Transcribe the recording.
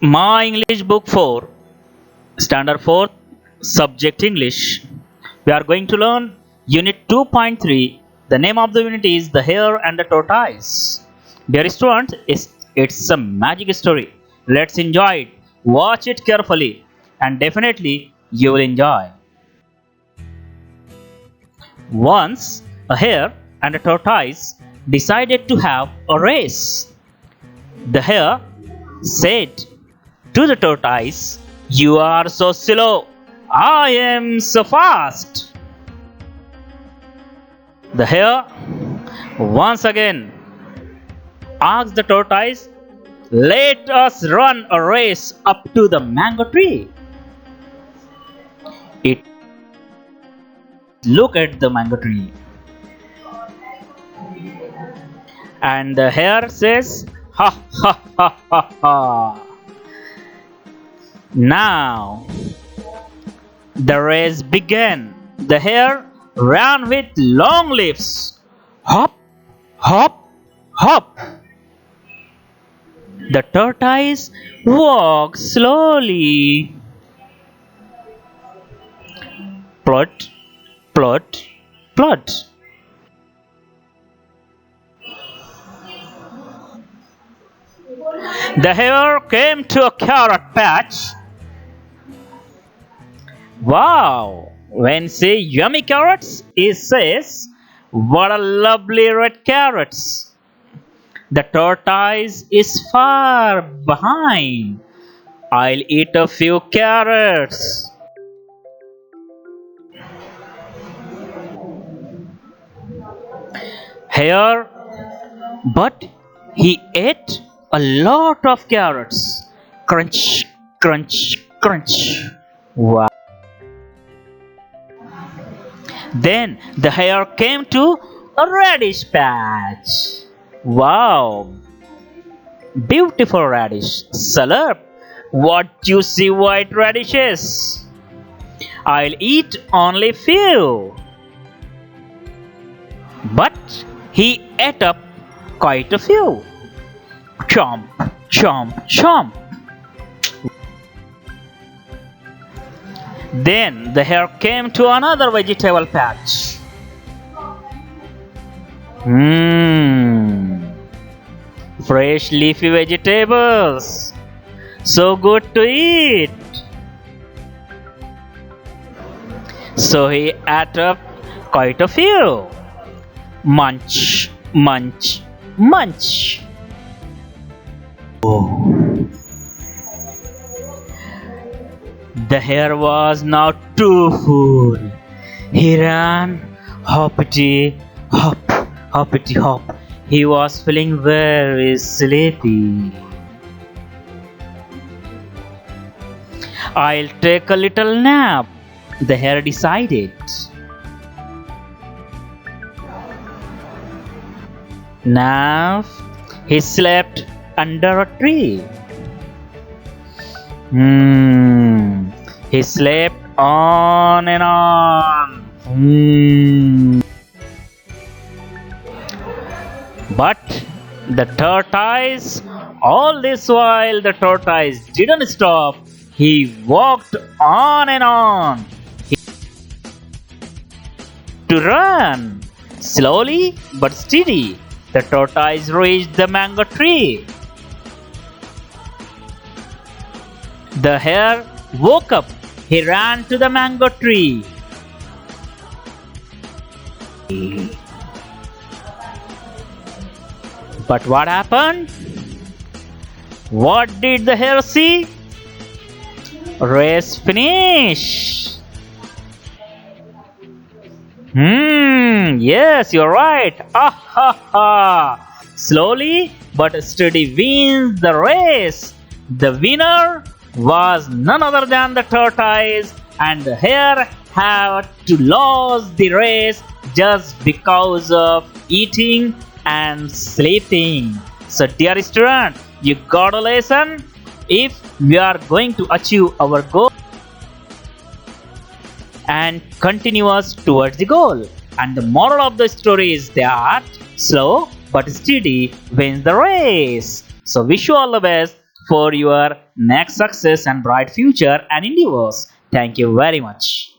My English Book 4, Standard 4, Subject English. We are going to learn Unit 2.3. The name of the unit is The Hare and the Tortoise. Dear students, it's a magic story. Let's enjoy it. Watch it carefully and definitely you will enjoy. Once, a hare and a tortoise decided to have a race. The hare said to the tortoise, "You are so slow, I am so fast." The hare once again asked the tortoise, "Let us run a race up to the mango tree." It looked at the mango tree, and the hare says, "Ha ha ha ha ha." Now the race began. The hare ran with long leaps. Hop, hop, hop. The tortoise walked slowly. Plot, plot, plot. The hare came to a carrot patch. Wow! When say yummy carrots, it says, "What a lovely red carrots." The tortoise is far behind. "I'll eat a few carrots." Hare, but he ate a lot of carrots. Crunch, crunch, crunch. Wow. Then the hare came to a radish patch. Wow! Beautiful radish. Salad. What juicy white radishes. "I'll eat only few." But he ate up quite a few. Chomp, chomp, chomp. Then the hare came to another vegetable patch. Fresh leafy vegetables. So good to eat. So he ate up quite a few. Munch, munch, munch. The hare was now too full. He ran hoppity hop, hoppity hop. He was feeling very sleepy. "I'll take a little nap," the hare decided. Now he slept under a tree. He slept on and on. But the tortoise, all this while the tortoise didn't stop. He walked on and on. To run. Slowly but steady, the tortoise reached the mango tree. The hare woke up. He ran to the mango tree. But what happened? What did the hare see? Race finish. Yes, you're right. Ah ha ha. Slowly but steady wins the race. The winner was none other than the tortoise, and the hare had to lose the race just because of eating and sleeping. So dear student, you got a lesson. If we are going to achieve our goal and continue us towards the goal, and the moral of the story is that slow but steady wins the race. So wish you all the best. for your next success and bright future and endeavors. Thank you very much.